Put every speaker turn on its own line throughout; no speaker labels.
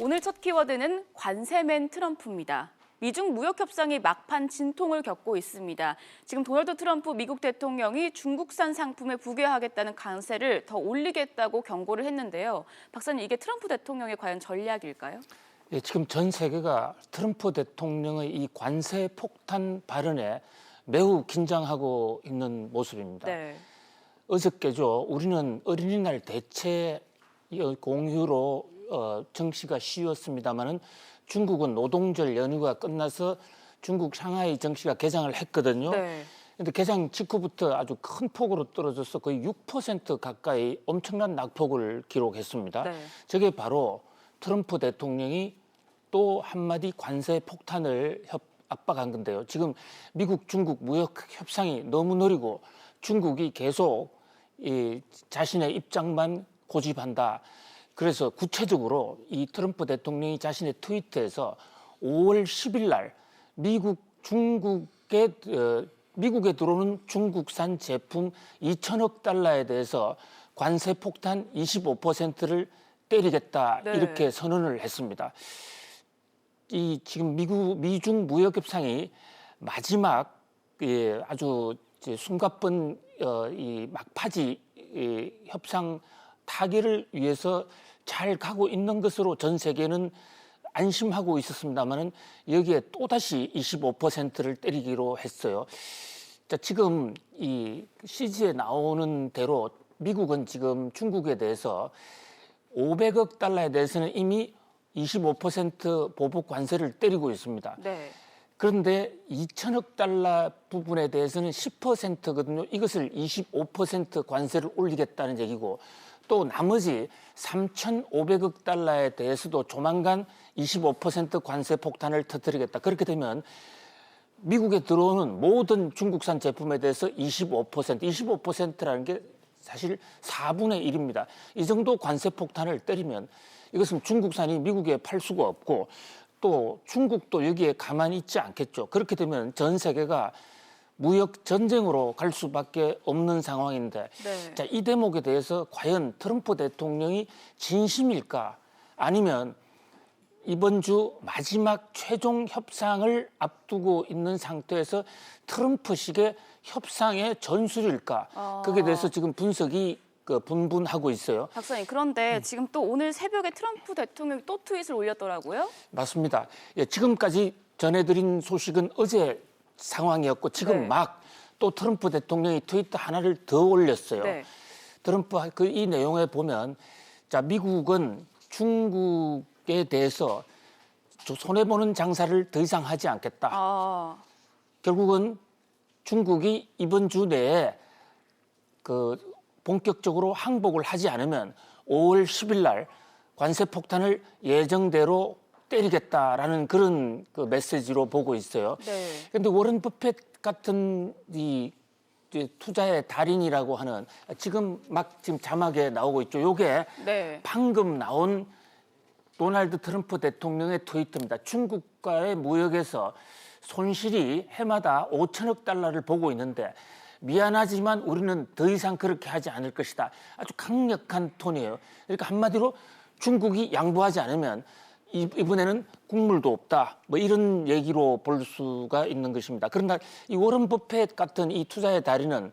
오늘 첫 키워드는 관세맨 트럼프입니다. 미중 무역 협상이 막판 진통을 겪고 있습니다. 지금 도널드 트럼프 미국 대통령이 중국산 상품에 부과하겠다는 관세를 더 올리겠다고 경고를 했는데요. 박사님, 이게 트럼프 대통령의 과연 전략일까요?
예, 지금 전 세계가 트럼프 대통령의 이 관세 폭탄 발언에 매우 긴장하고 있는 모습입니다.
네.
어저께죠. 우리는 어린이날 대체 공휴로 정시가 쉬었습니다마는 중국은 노동절 연휴가 끝나서 중국 상하이 정시가 개장을 했거든요.
네.
근데 개장 직후부터 아주 큰 폭으로 떨어져서 거의 6% 가까이 엄청난 낙폭을 기록했습니다.
네.
저게 바로 트럼프 대통령이 또 한마디 관세 폭탄을 압박한 건데요. 지금 미국, 중국 무역 협상이 너무 느리고 중국이 계속 자신의 입장만 고집한다. 그래서 구체적으로 이 트럼프 대통령이 자신의 트위터에서 5월 10일 날 미국에 들어오는 중국산 제품 2천억 달러에 대해서 관세 폭탄 25%를 때리겠다.
네.
이렇게 선언을 했습니다. 이 지금 미중 무역 협상이 마지막 아주 숨가쁜 이 막바지 협상 타결을 위해서 잘 가고 있는 것으로 전 세계는 안심하고 있었습니다만은 여기에 또다시 25%를 때리기로 했어요. 자, 지금 이 CG에 나오는 대로 미국은 지금 중국에 대해서 500억 달러에 대해서는 이미 25% 보복 관세를 때리고 있습니다.
네.
그런데 2천억 달러 부분에 대해서는 10%거든요. 이것을 25% 관세를 올리겠다는 얘기고 또 나머지 3,500억 달러에 대해서도 조만간 25% 관세 폭탄을 터뜨리겠다. 그렇게 되면 미국에 들어오는 모든 중국산 제품에 대해서 25%라는 게 사실 4분의 1입니다. 이 정도 관세 폭탄을 때리면 이것은 중국산이 미국에 팔 수가 없고 또 중국도 여기에 가만히 있지 않겠죠. 그렇게 되면 전 세계가 무역 전쟁으로 갈 수밖에 없는 상황인데
네.
자, 이 대목에 대해서 과연 트럼프 대통령이 진심일까 아니면 이번 주 마지막 최종 협상을 앞두고 있는 상태에서 트럼프식의 협상의 전술일까? 거기에 대해서 지금 분석이 분분하고 있어요.
박사님, 그런데 지금 또 오늘 새벽에 트럼프 대통령이 또 트윗을 올렸더라고요.
맞습니다. 예, 지금까지 전해드린 소식은 어제 상황이었고 지금
네.
막 또 트럼프 대통령이 트위터 하나를 더 올렸어요.
네.
트럼프 이 내용에 보면 자, 미국은 중국에 대해서 손해보는 장사를 더 이상 하지 않겠다. 결국은 중국이 이번 주 내에 본격적으로 항복을 하지 않으면 5월 10일 날 관세 폭탄을 예정대로 때리겠다라는 그런 메시지로 보고 있어요. 그런데 워런 버핏 같은 이 투자의 달인이라고 하는 지금 자막에 나오고 있죠. 요게
네.
방금 나온 도널드 트럼프 대통령의 트위터입니다. 중국과의 무역에서 손실이 해마다 5천억 달러를 보고 있는데 미안하지만 우리는 더 이상 그렇게 하지 않을 것이다. 아주 강력한 톤이에요. 그러니까 한마디로 중국이 양보하지 않으면 이번에는 국물도 없다. 뭐 이런 얘기로 볼 수가 있는 것입니다. 그러나 이 워런 버핏 같은 이 투자의 달인은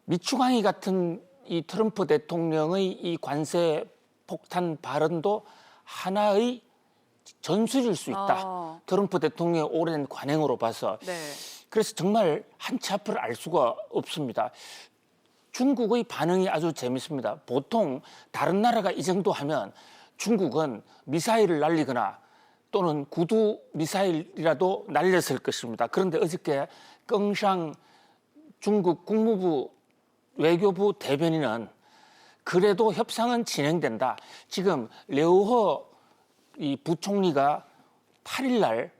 미추광이 같은 이 트럼프 대통령의 이 관세 폭탄 발언도 하나의 전술일 수 있다. 트럼프 대통령의 오랜 관행으로 봐서.
네.
그래서 정말 한치 앞을 알 수가 없습니다. 중국의 반응이 아주 재밌습니다. 보통 다른 나라가 이 정도 하면 중국은 미사일을 날리거나 또는 구두 미사일이라도 날렸을 것입니다. 그런데 어저께 껑상 중국 국무부 외교부 대변인은 그래도 협상은 진행된다. 지금 려우허 이 부총리가 8일 날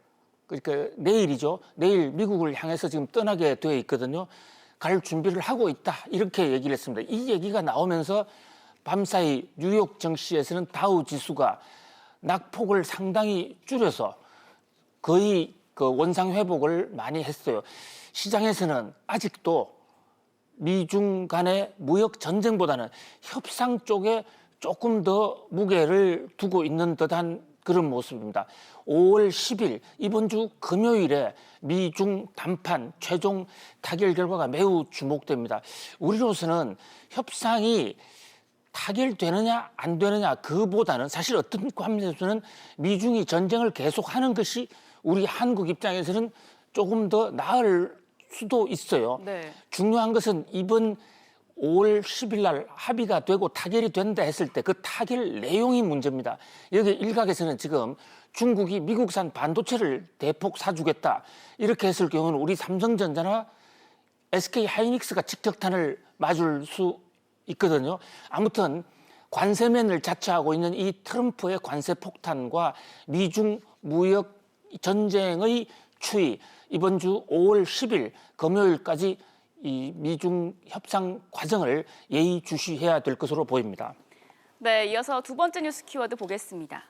그러니까 내일이죠. 내일 미국을 향해서 지금 떠나게 되어 있거든요. 갈 준비를 하고 있다. 이렇게 얘기를 했습니다. 이 얘기가 나오면서 밤사이 뉴욕 증시에서는 다우 지수가 낙폭을 상당히 줄여서 거의 원상 회복을 많이 했어요. 시장에서는 아직도 미중 간의 무역 전쟁보다는 협상 쪽에 조금 더 무게를 두고 있는 듯한 그런 모습입니다. 5월 10일 이번 주 금요일에 미중 단판 최종 타결 결과가 매우 주목됩니다. 우리로서는 협상이 타결되느냐 안 되느냐 그보다는 사실 어떤 관점에서는 미중이 전쟁을 계속하는 것이 우리 한국 입장에서는 조금 더 나을 수도 있어요.
네.
중요한 것은 이번 5월 10일 날 합의가 되고 타결이 된다 했을 때 그 타결 내용이 문제입니다. 여기 일각에서는 지금 중국이 미국산 반도체를 대폭 사주겠다 이렇게 했을 경우는 우리 삼성전자나 SK 하이닉스가 직격탄을 맞을 수 있거든요. 아무튼 관세면을 자처하고 있는 이 트럼프의 관세 폭탄과 미중 무역 전쟁의 추이 이번 주 5월 10일 금요일까지 이 미중 협상 과정을 예의주시해야 될 것으로 보입니다.
네, 이어서 두 번째 뉴스 키워드 보겠습니다.